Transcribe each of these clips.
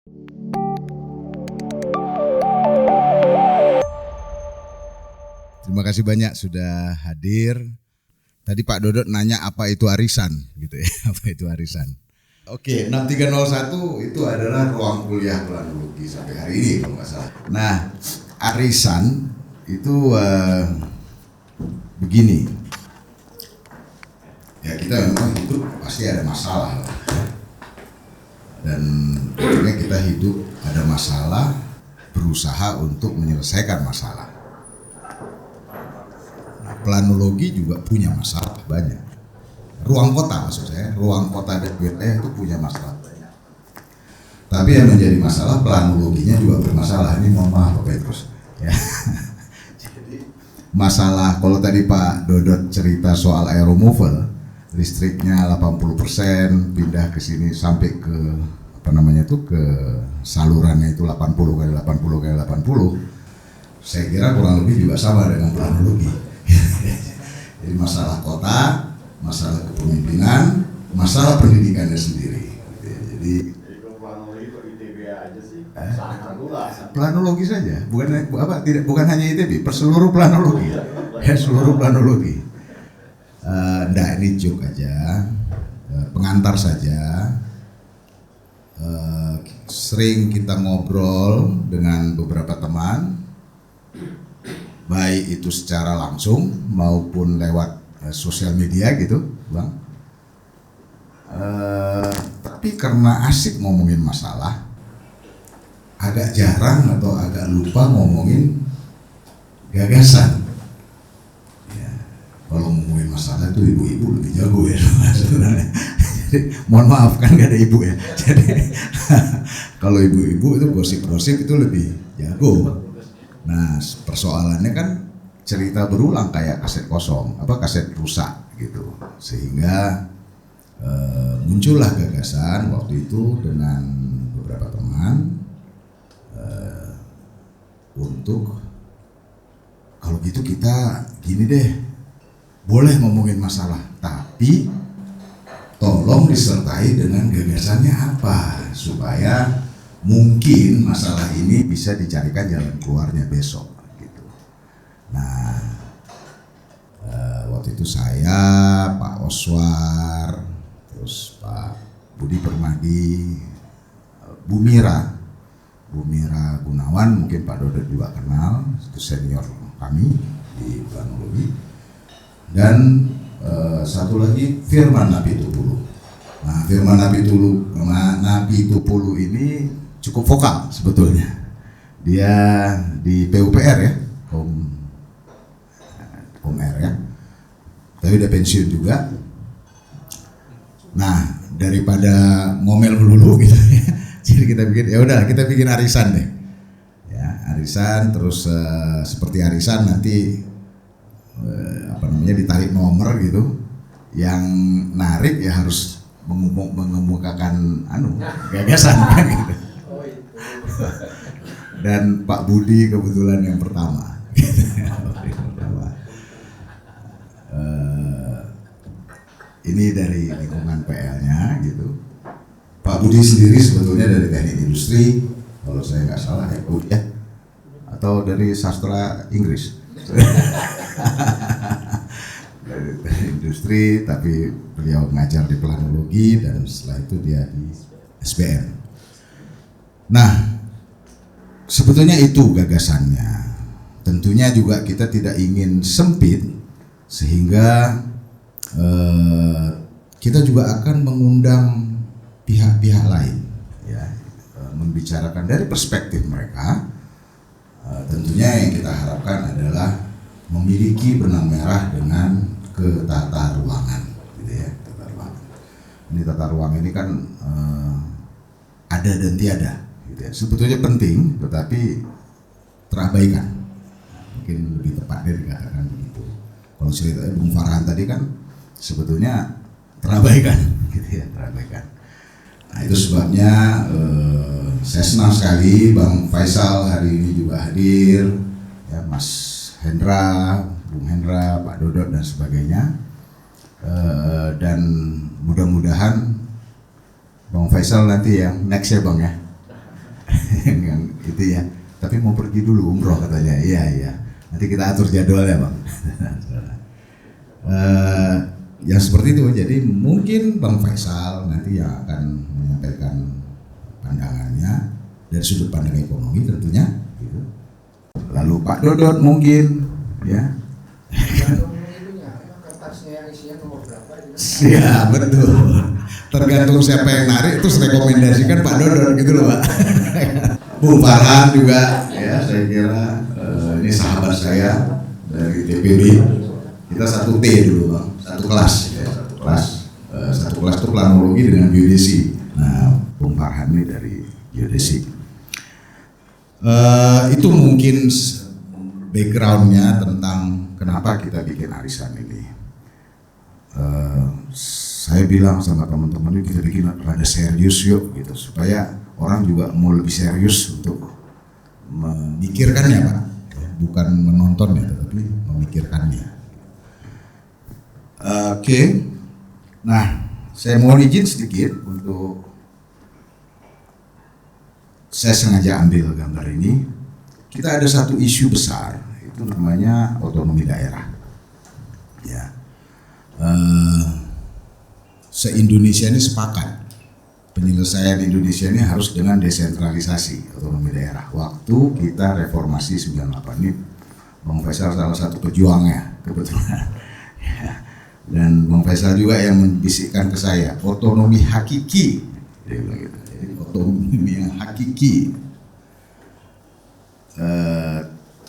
Terima kasih banyak sudah hadir. Tadi Pak Dodot nanya apa itu arisan gitu ya, apa itu arisan. Oke, 6301 itu adalah ruang kuliah planologi sampai hari ini kalau nggak salah. Nah, arisan itu begini. Ya kita memang hidup pasti ada masalah. Dan akhirnya kita hidup ada masalah, berusaha untuk menyelesaikan masalah. Nah, planologi juga punya masalah banyak. Ruang kota maksud saya, ruang kota dan wilayah itu punya masalah banyak. Tapi yang menjadi masalah planologinya juga bermasalah. Ini mohon maaf Pak Petrus. Ya. Jadi masalah kalau tadi Pak Dodot cerita soal aeromoval, listriknya 80% pindah ke sini sampai ke ke salurannya itu 80 kali 80 kali 80. Saya kira kurang lebih juga sama dengan planologi. Jadi masalah kota, masalah kepemimpinan, masalah pendidikannya sendiri. Jadi planologi kok ITB aja sih? Planologi saja, bukan hanya ITB, seluruh planologi. Ya, seluruh planologi. Nggak, ini joke aja, pengantar saja. Sering kita ngobrol dengan beberapa teman, baik itu secara langsung maupun lewat sosial media gitu, Bang. Tapi karena asik ngomongin masalah, agak jarang atau agak lupa ngomongin gagasan. Ya, kalau ngomongin masalah itu ibu-ibu lebih jago ya sebenarnya. Jadi mohon maaf kan gak ada ibu ya. Jadi kalau ibu-ibu itu gosip-gosip itu lebih jago. Nah persoalannya kan cerita berulang kayak kaset kosong, kaset rusak gitu, sehingga muncullah gagasan waktu itu dengan beberapa teman untuk kalau gitu kita gini deh, boleh ngomongin masalah, tapi tolong disertai dengan gagasannya apa supaya mungkin masalah ini bisa dicarikan jalan keluarnya besok. Nah, waktu itu saya, Pak Oswar, terus Pak Budi Permadi, Bu Mira Gunawan, mungkin Pak Dodot juga kenal, itu senior kami di planologi, dan satu lagi Firman Napitupulu. Nah, Firman Napitupulu ini cukup vokal sebetulnya. Dia di PUPR ya, Kom-R ya, tapi udah pensiun juga. Nah daripada ngomel melulu gitu ya, jadi kita bikin arisan deh, ya arisan terus seperti arisan nanti ditarik nomor gitu, yang narik ya harus mengemukakan gagasan kan gitu. Dan Pak Budi kebetulan yang pertama. Ini dari lingkungan PL-nya gitu. Pak Budi sendiri sebetulnya dari teknik industri, kalau saya nggak salah ya, atau dari sastra Inggris. Dari teknik industri, tapi beliau ngajar di planologi dan setelah itu dia di SBM. Nah, sebetulnya itu gagasannya. Tentunya juga kita tidak ingin sempit, sehingga kita juga akan mengundang pihak-pihak lain ya, membicarakan dari perspektif mereka. Tentunya yang kita harapkan adalah memiliki benang merah dengan ketata ruangan gitu ya, tata ruangan. Ini tata ruang ini kan ada dan tiada gitu ya. Sebetulnya penting tetapi terabaikan, mungkin lebih tepatnya dikatakan begitu. Kalau ceritanya Bung Farhan tadi kan sebetulnya terabaikan gitu ya, terabaikan. Nah itu sebabnya saya senang sekali Bang Faisal hari ini juga hadir, ya Mas Hendra, Bung Hendra, Pak Dodot dan sebagainya. Dan mudah-mudahan Bang Faisal nanti yang next ya Bang ya, Yang itu ya. Tapi mau pergi dulu umroh katanya. Iya. Nanti kita atur jadwalnya bang. Yang seperti itu. Jadi mungkin Bang Faisal nanti yang akan menyampaikan pandangannya dari sudut pandang ekonomi tentunya. Gitu. Lalu Pak Dodot mungkin, ya. Kertasnya yang isinya nomor berapa? Ya betul. Tergantung siapa yang narik terus rekomendasikan Pak Dodot gitu loh Pak. Bung Farhan juga ya saya kira ini sahabat saya dari TPB. Kita satu T dulu Bang, satu kelas ya, satu kelas itu planologi dengan geodesi. Nah Bung Farhan ini dari geodesi. Itu mungkin backgroundnya tentang kenapa kita bikin arisan ini. Saya bilang sama teman-teman ini kita bikin rada serius yuk gitu supaya orang juga mau lebih serius untuk memikirkannya Pak, bukan menontonnya tetapi memikirkannya. Oke. Nah saya mau izin sedikit untuk saya sengaja ambil gambar ini. Kita ada satu isu besar itu namanya otonomi daerah. Ya. Se-Indonesia ini sepakat penyelesaian Indonesia ini harus dengan desentralisasi otonomi daerah. Waktu kita reformasi 98 ini Bang Faisal salah satu pejuangnya kebetulan. Ya. Dan Bang Faisal juga yang membisikkan ke saya otonomi hakiki. Dia bilang gitu. Jadi otonomi yang hakiki.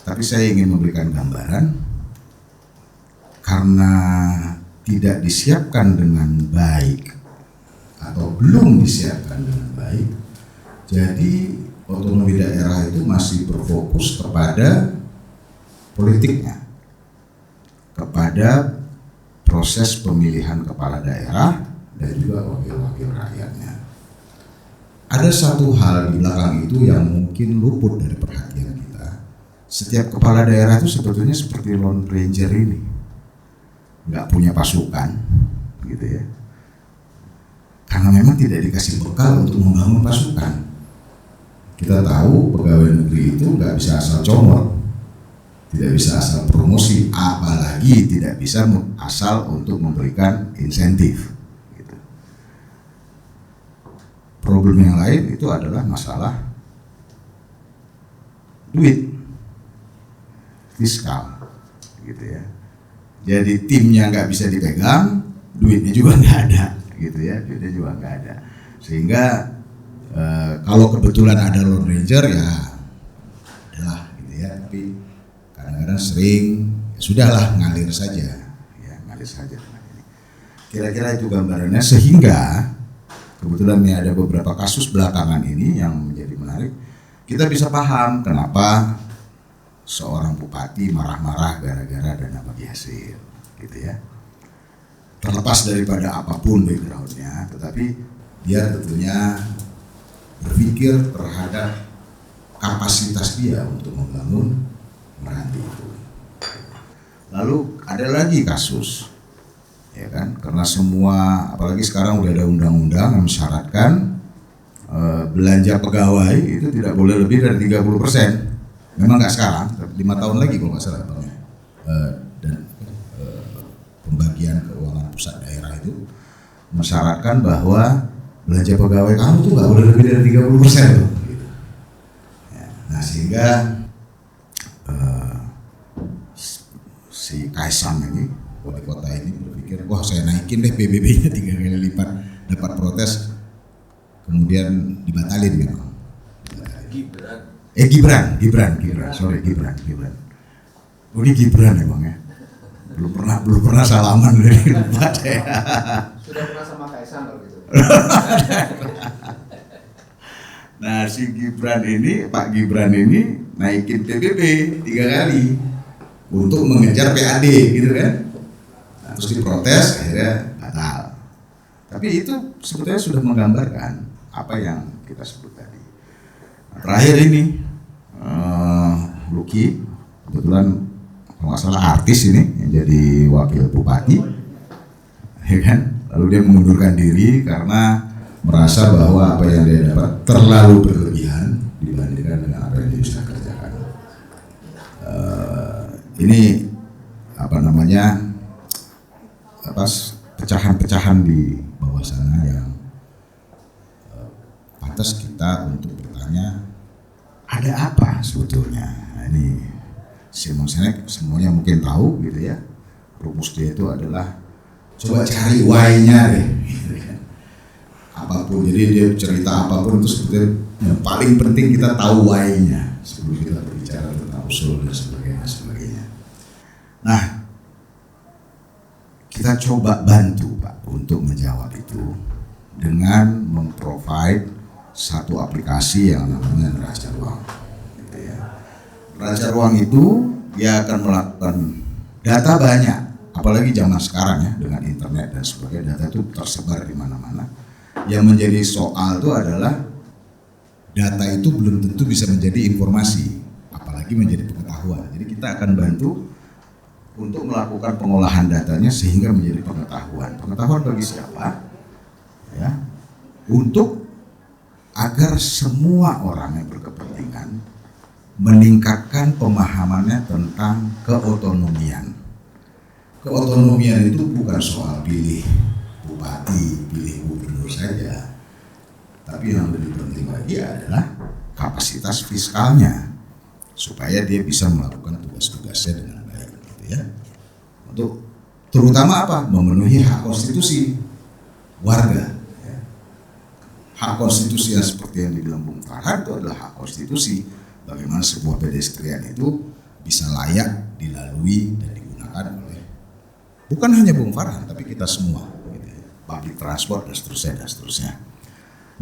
Tapi saya ingin memberikan gambaran karena tidak disiapkan dengan baik atau belum disiapkan dengan baik, jadi otonomi daerah itu masih berfokus kepada politiknya, kepada proses pemilihan kepala daerah dan juga wakil-wakil rakyatnya. Ada satu hal di belakang itu yang mungkin luput dari perhatian kita. Setiap kepala daerah itu sebetulnya seperti Lone Ranger ini, nggak punya pasukan, gitu ya. Karena memang tidak dikasih bekal untuk membangun pasukan. Kita tahu pegawai negeri itu nggak bisa asal comot, tidak bisa asal promosi, apalagi tidak bisa asal untuk memberikan insentif. Gitu. Problem yang lain itu adalah masalah duit, fiskal, gitu ya. Jadi timnya nggak bisa dipegang, duitnya juga nggak ada, gitu ya, duitnya juga nggak ada. Sehingga kalau kebetulan ada Lone Ranger ya, adalah, gitu ya. Tapi kadang-kadang sering ya sudahlah ngalir saja, ya ngalir saja. Kira-kira itu gambarannya. Sehingga kebetulan ini ada beberapa kasus belakangan ini yang menjadi menarik. Kita bisa paham kenapa seorang bupati marah-marah gara-gara dana bagi hasil, gitu ya. Terlepas daripada apapun backgroundnya, tetapi dia tentunya berpikir terhadap kapasitas dia untuk membangun Meranti itu. Lalu ada lagi kasus, ya kan? Karena semua, apalagi sekarang udah ada undang-undang yang mensyaratkan belanja pegawai itu tidak boleh lebih dari 30%. Memang nggak sekarang, 5 tahun lagi kalau nggak salah Bang. Dan pembagian keuangan pusat daerah itu mensyaratkan bahwa belanja pegawai kamu tuh nggak boleh lebih dari 30%. Gitu. Ya, nah sehingga si Kaisang ini, wali kota ini berpikir, wah saya naikin deh PBB-nya 3 kali lipat, dapat protes, kemudian dibatalin gitu. Gibran. Oh ini Gibran ya Bang ya. Belum pernah salaman dari lupa saya. Sudah pernah sama Kaisang kalau gitu. Nah si Gibran ini, Pak Gibran ini naikin PBB 3 kali untuk mengejar PAD gitu kan. Nah, terus diprotes akhirnya batal. Tapi itu sebetulnya sudah menggambarkan apa yang kita sebut tadi. Terakhir ini Luki, kebetulan kalau nggak salah artis ini yang jadi wakil bupati, ya kan? Lalu dia mengundurkan diri karena merasa bahwa apa yang dia dapat terlalu berlebihan ini apa namanya pecahan-pecahan di bawah sana yang pantas kita untuk bertanya ada apa sebetulnya. Nah, ini Simon Sinek semuanya mungkin tahu gitu ya, rumus dia itu adalah coba cari why-nya deh gitu kan. Apapun, jadi dia cerita apapun itu sebetulnya yang paling penting kita tahu why-nya sebelum kita berbicara tentang usul dan sebagainya. Nah, kita coba bantu Pak untuk menjawab itu dengan memprovide satu aplikasi yang namanya Neraca Ruang. Gitu ya. Neraca Ruang itu dia akan melakukan data banyak, apalagi zaman sekarang ya dengan internet dan sebagainya, data itu tersebar di mana-mana. Yang menjadi soal itu adalah data itu belum tentu bisa menjadi informasi, apalagi menjadi pengetahuan. Jadi kita akan bantu untuk melakukan pengolahan datanya sehingga menjadi pengetahuan. Pengetahuan bagi siapa? Ya, untuk agar semua orang yang berkepentingan meningkatkan pemahamannya tentang keotonomian. Keotonomian itu bukan soal pilih bupati, pilih gubernur saja, tapi yang lebih penting lagi adalah kapasitas fiskalnya supaya dia bisa melakukan tugas-tugasnya dengan baik, gitu ya. Untuk terutama apa? Memenuhi hak konstitusi warga. Ya. Hak konstitusi yang seperti yang dibilang Bung Farhan itu adalah hak konstitusi. Bagaimana sebuah pedestrian itu bisa layak dilalui dan digunakan oleh bukan hanya Bung Farhan tapi kita semua, gitu ya. Public transport dan seterusnya.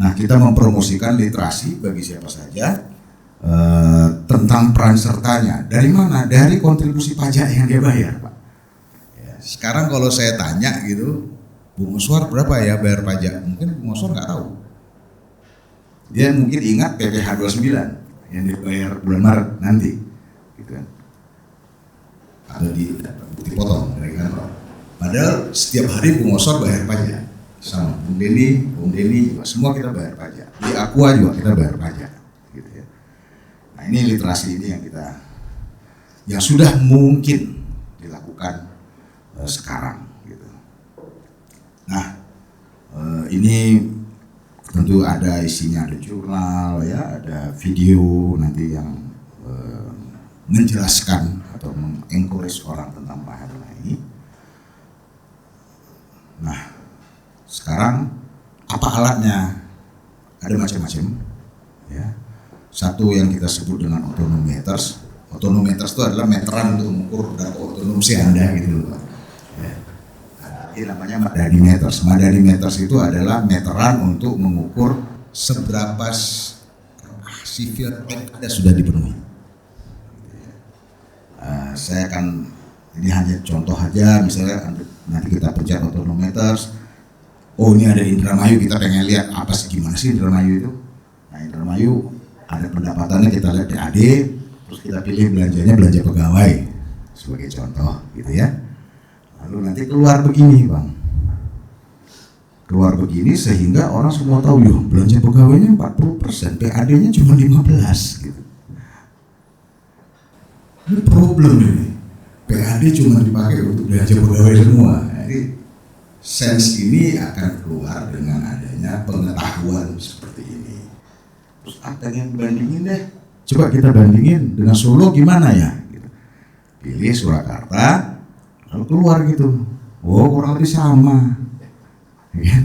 Nah, kita mempromosikan literasi bagi siapa saja tentang peran sertanya. Dari mana? Dari kontribusi pajak yang dia bayar, Pak. Ya, sekarang kalau saya tanya gitu, Bung Oswar berapa ya bayar pajak? Mungkin Bung Oswar nggak tahu. Dia mungkin ingat PPh 29 yang dibayar bulan Maret nanti, gitu kan? Atau dipotong dari kantor. Padahal setiap hari Bung Oswar bayar pajak. Sama Bung Denny juga, semua kita bayar pajak. Di Aqua juga kita bayar pajak, gitu ya. Nah, ini literasi ini yang sudah mungkin dilakukan sekarang, gitu. Nah, ini tentu ada isinya, ada jurnal ya, ada video nanti yang menjelaskan atau mengencourage orang tentang Pak Haruna ini. Nah, sekarang apa alatnya? Ada macam-macam ya. Satu yang kita sebut dengan autonometers. Autonometers itu adalah meteran untuk mengukur data otonomi Anda gitu loh, Pak. Ya. Ini namanya Madanimeters. Madanimeters itu adalah meteran untuk mengukur seberapa civil act Anda sudah dipenuhi. Saya akan, ini hanya contoh aja, misalnya nanti kita pencet autonometers. Oh, ini ada Indramayu, kita pengen lihat apa sih, gimana sih Indramayu itu. Nah, Indramayu ada pendapatannya, kita lihat PAD, terus kita pilih belanjanya belanja pegawai sebagai contoh gitu ya. Lalu nanti keluar begini, Bang. Keluar begini sehingga orang semua tahu, yo belanja pegawainya 40%, PAD-nya cuma 15 gitu. Ini problem ini. PAD cuma dipakai untuk belanja pegawai semua. Jadi sense ini akan keluar dengan adanya pengetahuan seperti ini. Terus yang bandingin deh. Coba kita bandingin dengan Solo gimana ya? Gitu. Pilih Surakarta, lalu keluar gitu. Oh, kurang lebih sama. Ya.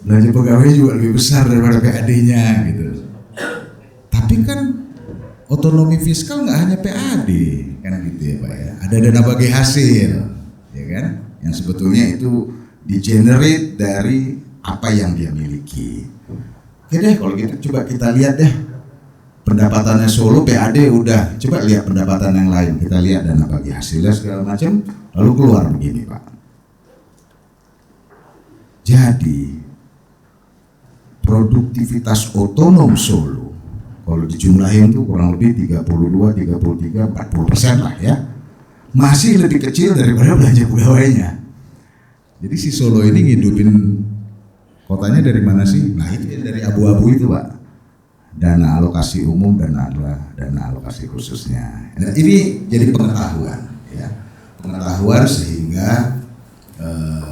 Belanja pegawai juga lebih besar daripada PAD-nya gitu. Tapi kan otonomi fiskal nggak hanya PAD, kan gitu ya Pak ya. Ada dana bagi hasil, ya kan? Yang sebetulnya itu di-generate dari apa yang dia miliki. Oke deh, kalau gitu coba kita lihat deh pendapatannya Solo, PAD udah, coba lihat pendapatan yang lain, kita lihat dana bagi hasilnya segala macam, lalu keluar begini Pak. Jadi produktivitas otonom Solo kalau dijumlahin tuh kurang lebih 32, 33, 40% lah ya, masih lebih kecil daripada belanja pegawainya. Jadi si Solo ini ngidupin kotanya dari mana sih? Nah itu dari abu-abu itu Pak. dana alokasi umum dan dana alokasi khususnya. Nah, ini jadi pengetahuan, ya, pengetahuan sehingga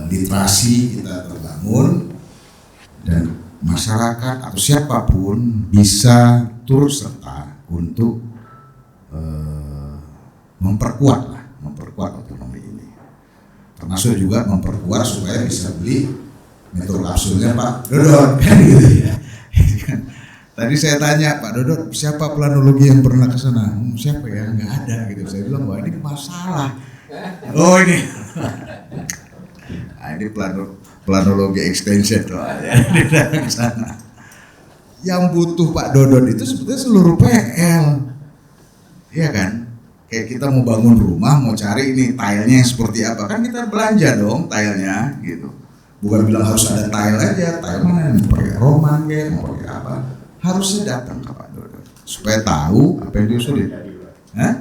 literasi kita terbangun dan masyarakat atau siapapun bisa turut serta untuk memperkuat otonomi ini, termasuk juga memperkuat supaya bisa beli metro kapsulnya Pak Dodot kan gitu ya. Tadi saya tanya Pak Dodot, siapa planologi yang pernah ke sana? Siapa ya? Nggak ada gitu. Saya bilang wah ini masalah. Oh ini, nah, ini planologi extension tuh ya di sana. Yang butuh Pak Dodot itu sebetulnya seluruh PL, iya kan? Kayak kita mau bangun rumah, mau cari ini tilenya seperti apa, kan kita belanja dong tilenya gitu. Bukan bilang harus ada tile aja, tile mana mau pakai Roman kayak, mau pakai apa, harusnya datang ke Pak Dodot supaya tahu apa yang diusulin. Hah?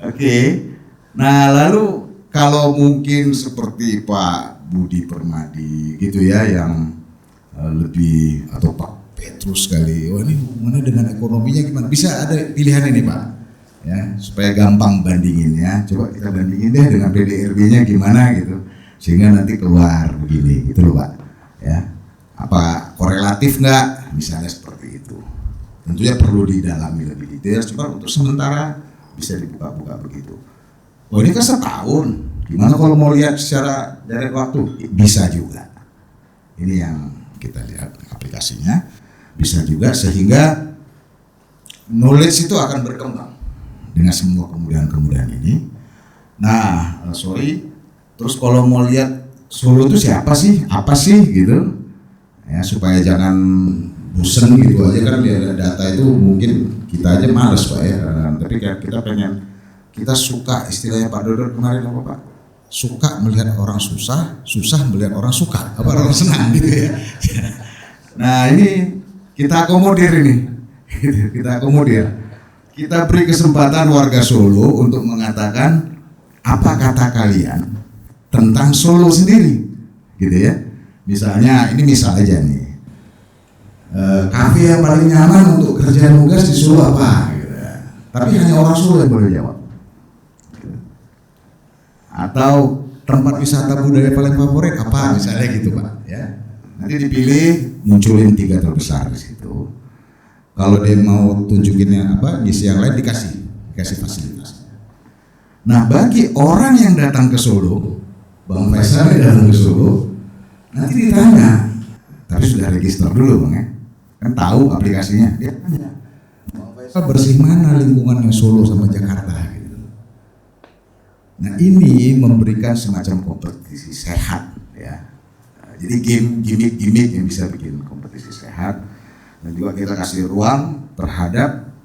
Oke. Nah lalu kalau mungkin seperti Pak Budi Permadi gitu ya, yang lebih, atau Pak Petrus kali, oh ini hubungannya dengan ekonominya gimana? Bisa ada pilihan ini Pak, ya supaya gampang bandinginnya. Coba kita bandingin deh dengan PDRB-nya gimana gitu, sehingga nanti keluar begini gitu loh Pak, ya. Apa korelatif nggak? Misalnya seperti itu. Tentunya perlu didalami lebih detail. Cuma untuk sementara bisa dibuka-buka begitu. Oh ini kan setahun. Gimana kalau mau lihat secara dari waktu? Bisa juga. Ini yang kita lihat aplikasinya. Bisa juga sehingga knowledge itu akan berkembang dengan semua kemudahan-kemudahan ini. Nah, terus kalau mau lihat Solo itu siapa sih, apa sih gitu, ya supaya jangan bosen gitu aja kan lihat data itu, mungkin kita aja males Pak ya, tapi kita pengen, kita suka istilahnya Pak Dodot kemarin apa Pak? Suka melihat orang susah, susah melihat orang suka, apa orang senang gitu ya. Nah ini kita akomodir ini, kita akomodir. Kita beri kesempatan warga Solo untuk mengatakan apa kata kalian tentang Solo sendiri, gitu ya. Misalnya, ini misal aja nih, kafe yang paling nyaman untuk kerja nugas di Solo apa? Gitu. Tapi hanya orang Solo yang boleh jawab. Atau tempat wisata budaya paling favorit apa? Misalnya gitu Pak, ya. Nanti dipilih, munculin 3 terbesar di situ. Kalau dia mau tunjukin yang apa, ngisi yang lain dikasih fasilitas. Nah bagi orang yang datang ke Solo, Bang Faisal yang datang ke Solo, nanti ditanya, tapi sudah register dulu Bang ya, kan tahu aplikasinya. Dia tanya, Bang Faisal bersih mana lingkungannya Solo sama Jakarta? Gitu. Nah ini memberikan semacam kompetisi sehat ya. Jadi gimmick yang bisa bikin kompetisi sehat, dan juga kita kasih ruang terhadap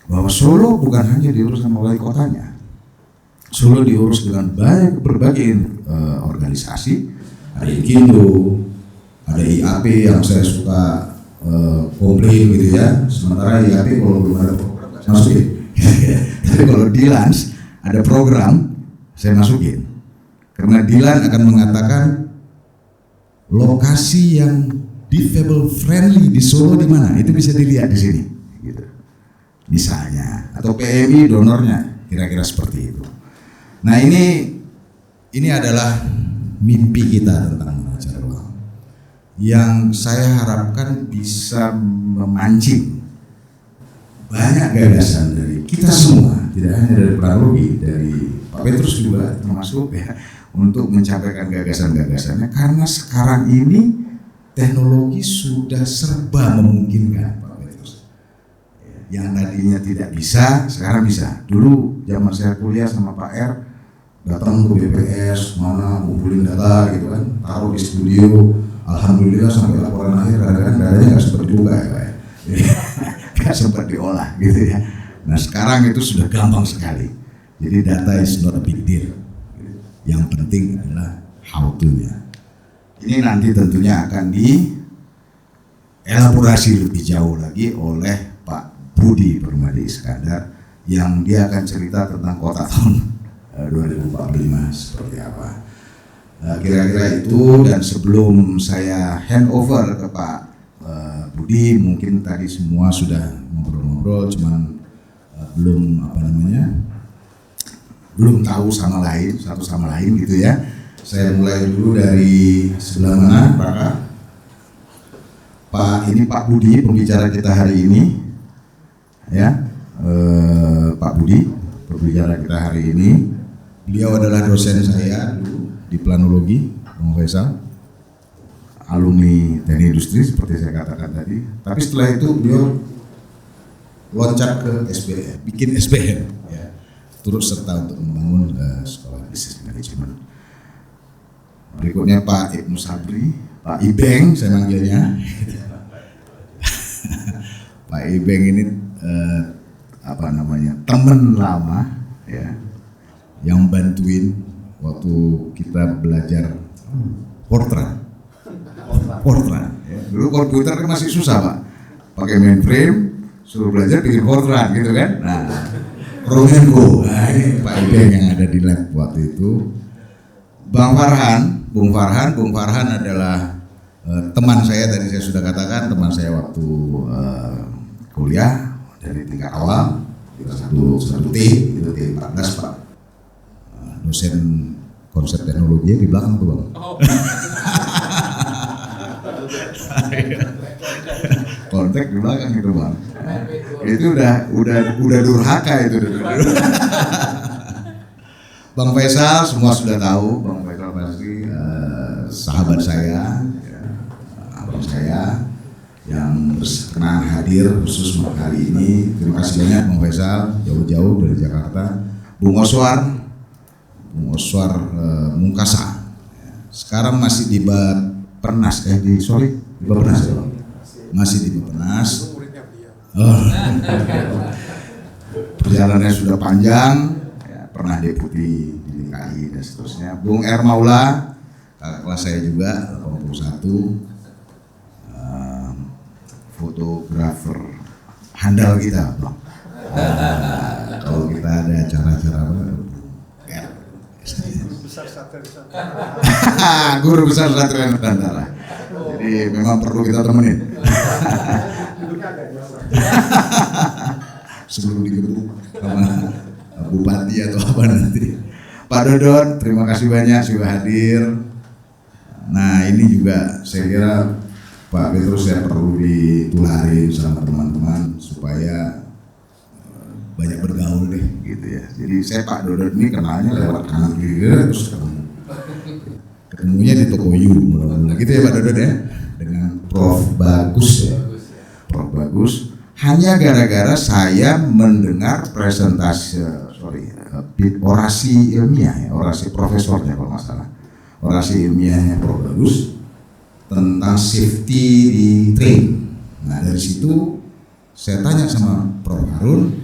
bahwa Solo bukan hanya diurus sama wali kotanya. Solo diurus dengan berbagai organisasi, ada Ikindo, ada IAP yang saya suka komplain gitu ya. Sementara IAP kalau belum ada program saya masukin. Tapi kalau Dilans ada program saya masukin, karena Dilan akan mengatakan lokasi yang difabel friendly di Solo di mana, itu bisa dilihat di sini gitu. Misalnya, atau PMI donornya, kira-kira seperti itu. Nah ini adalah mimpi kita tentang mengajar ruang yang saya harapkan bisa memancing banyak gagasan dari kita semua, tidak hanya dari Prarogi, dari Pak Petrus juga termasuk ya, untuk mencapaikan gagasan-gagasannya, karena sekarang ini teknologi sudah serba memungkinkan Pak Petrus. Yang tadinya tidak bisa, sekarang bisa. Dulu zaman saya kuliah sama Pak R, datang ke BPS, mana ngumpulin data gitu kan, taruh di studio, alhamdulillah sampai laporan akhir kadang-kadang datanya nggak sempat dibuka ya Pak ya. Nggak sempat diolah gitu ya. Nah sekarang itu sudah gampang sekali. Jadi data is not a big deal. Yang penting adalah how to-nya. Ini nanti tentunya akan dielaborasi lebih jauh lagi oleh Pak Budi Permadi Iskandar, yang dia akan cerita tentang kota tahun 2045 seperti apa. Kira-kira itu. Dan sebelum saya hand over ke Pak Budi, mungkin tadi semua sudah ngobrol-ngobrol, cuman belum tahu sama lain, satu sama lain gitu ya. Saya mulai dulu dari sebelah mana, Pak Budi, pembicara kita hari ini, ya, Pak Budi, pembicara kita hari ini. Beliau adalah dosen saya dulu di planologi, Bang Faisal, alumni teknik industri seperti saya katakan tadi. Tapi setelah itu beliau loncat ke SBM, bikin SBM, ya, turut serta untuk membangun sekolah bisnis manajemen. Berikutnya Pak Ibnu Sabri, Pak Ibeng saya manggilnya. Pak Ibeng ini teman lama, ya, yang bantuin waktu kita belajar Fortran. Ya. Dulu komputer kan masih susah Pak, pakai mainframe, suruh belajar bikin Fortran gitu kan. Nah, Promenco, nah ini Pak Ibeng yang ada di lab waktu itu. Bung Farhan adalah teman saya, tadi saya sudah katakan, teman saya waktu kuliah dari tingkat awal, kita satu T, itu T14 Pak, dosen konsep teknologi di belakang tuh Bang. Kontak di belakang itu Bang. Itu udah durhaka itu. Bang Faisal semua sudah tahu, Bang Faisal pasti sahabat saya, ya, abang saya yang berkenan hadir khusus untuk hari ini. Terima kasih banyak Bang Faisal, jauh-jauh dari Jakarta. Bung Oswar Mungkasa, sekarang masih di Bapenas, di Bapenas ya, masih di Bapenas. Perjalanannya sudah panjang, ya, pernah deputi di DKI dan seterusnya. Bung R. Maula, kakak kelas saya juga, 81, fotografer handal kita, bro. Kalau kita ada acara-acara guru besar Satria Nusantara. Jadi memang perlu kita temenin. Sebelum digebuk sama bupati atau apa nanti. Pak Dodon, terima kasih banyak sudah hadir. Nah ini juga saya kira Pak Petrus saya perlu ditularin sama teman-teman supaya banyak bergaul deh gitu ya. Jadi saya Pak Dodon ini kenalnya lewat kanan kiri terus ketemunya di Toko Yu gitu ya Pak Dodon ya, dengan Prof Bagus ya. Prof Bagus hanya gara-gara saya mendengar presentasi orasi ilmiah ya, orasi profesornya kalau nggak salah, orasi ilmiahnya Prof Bagus tentang safety di train. Nah dari situ saya tanya sama Prof Harun,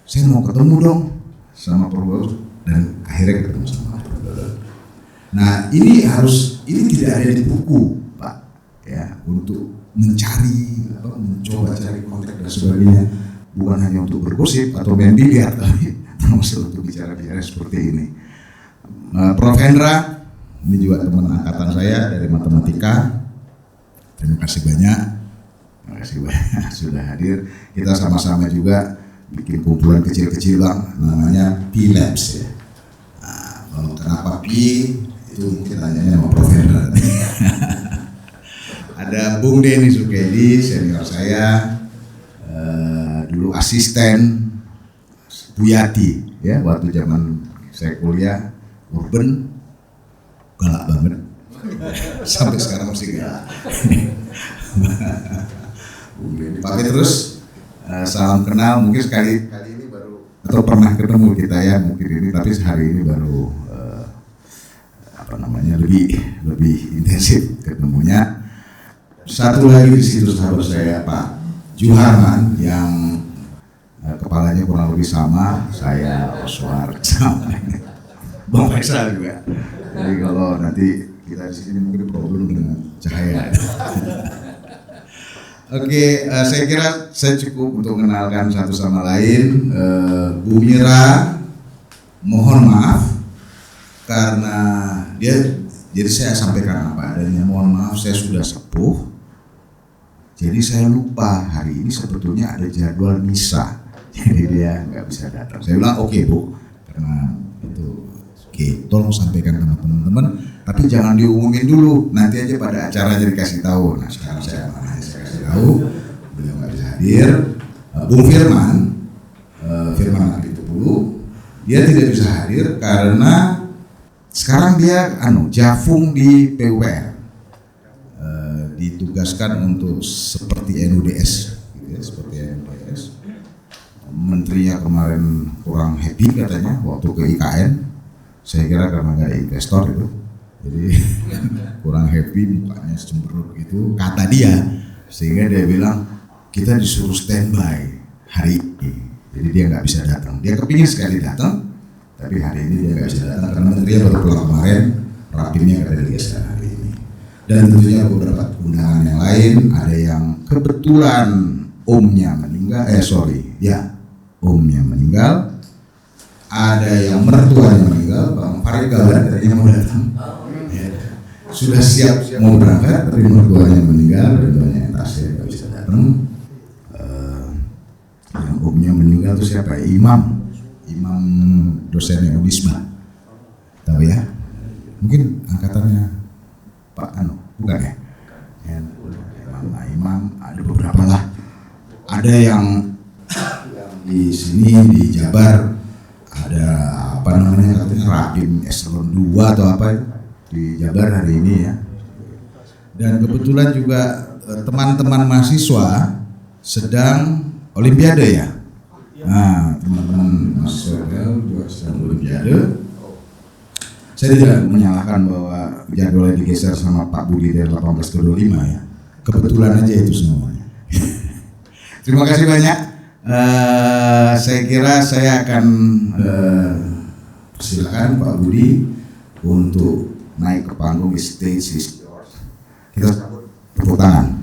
saya mau ketemu dong sama Prof Bagus, dan akhirnya ketemu sama Prof Bagus. Nah ini tidak ada di buku Pak ya, untuk mencari mencoba cari kontak dan sebagainya, bukan hanya untuk bergosip atau main biliar, tapi termasuk untuk bicara-bicara seperti ini. Prof Hendra ini juga teman angkatan saya dari matematika. Terima kasih banyak sudah hadir. Kita sama-sama juga bikin kumpulan kecil-kecil Bang, namanya P-Labs ya. Nah, kalau kenapa P itu mungkin tanyanya sama Prof Hendra. Ada Bung Denny Sukedi, senior saya, dulu asisten Buyati ya, waktu zaman saya kuliah urban, galak banget, sampai sekarang masih galak. Bung Denny, Pak Petrus, salam kenal, mungkin kali ini baru atau pernah ketemu kita ya mungkin ini, tapi hari ini baru lebih intensif ketemunya. Satu lagi di situ sahabat saya Pak Juharman yang kepalanya kurang lebih sama saya, Oswar sama Bang Faisal juga. Jadi kalau nanti kita di sini mungkin problem dengan cahaya. Oke, saya kira saya cukup untuk mengenalkan satu sama lain. Bu Mira, mohon maaf karena dia Jadi saya sampaikan apa adanya. Mohon maaf, saya sudah sepuh. Jadi saya lupa hari ini sebetulnya ada jadwal misa. Jadi dia nggak bisa datang. Saya bilang oke, Bu, karena itu oke, tolong sampaikan sama teman-teman. Tapi jangan diumumin dulu. Nanti aja pada acaranya dikasih tahu. Nah sekarang saya kasih tahu. Beliau nggak bisa hadir. Bung Firman Apitupulu, dia tidak bisa hadir karena sekarang dia jafung di PUPR, ditugaskan untuk seperti NUDS, gitu ya, seperti NUDS. Menterinya kemarin kurang happy katanya waktu ke IKN. Saya kira karena nggak investor itu, jadi kurang happy, mukanya cemberut gitu kata dia, sehingga dia bilang kita disuruh standby hari ini. Jadi dia nggak bisa datang. Dia kepingin sekali datang, tapi hari ini dia nggak bisa datang karena menterinya baru pulang kemarin, rapimnya ada digeser hari ini. Dan tentunya beberapa undangan yang lain, ada yang kebetulan omnya meninggal, omnya meninggal, ada yang mertuanya meninggal, Bang Farid Gawan tadinya mau datang, sudah siap mau berangkat, tapi mertuanya meninggal dan banyak tasnya nggak bisa datang. Yang omnya meninggal itu siapa? Imam dosennya Unisba, tahu ya? Mungkin angkatannya Pak bukan ya? Imam ada beberapa lah. Ada yang di sini di Jabar ada katanya Rapim Eselon 2 atau apa itu di Jabar hari ini ya. Dan kebetulan juga teman-teman mahasiswa sedang Olimpiade ya. Nah, teman-teman mahasiswa juga sedang Olimpiade. Saya tidak menyalahkan bahwa jadwalnya digeser sama Pak Budi dari 18 ke 25 ya. Kebetulan aja itu semuanya. Terima kasih banyak. Saya kira saya akan silakan Pak Budi untuk naik ke panggung. Stage is yours. Kita tepuk tangan.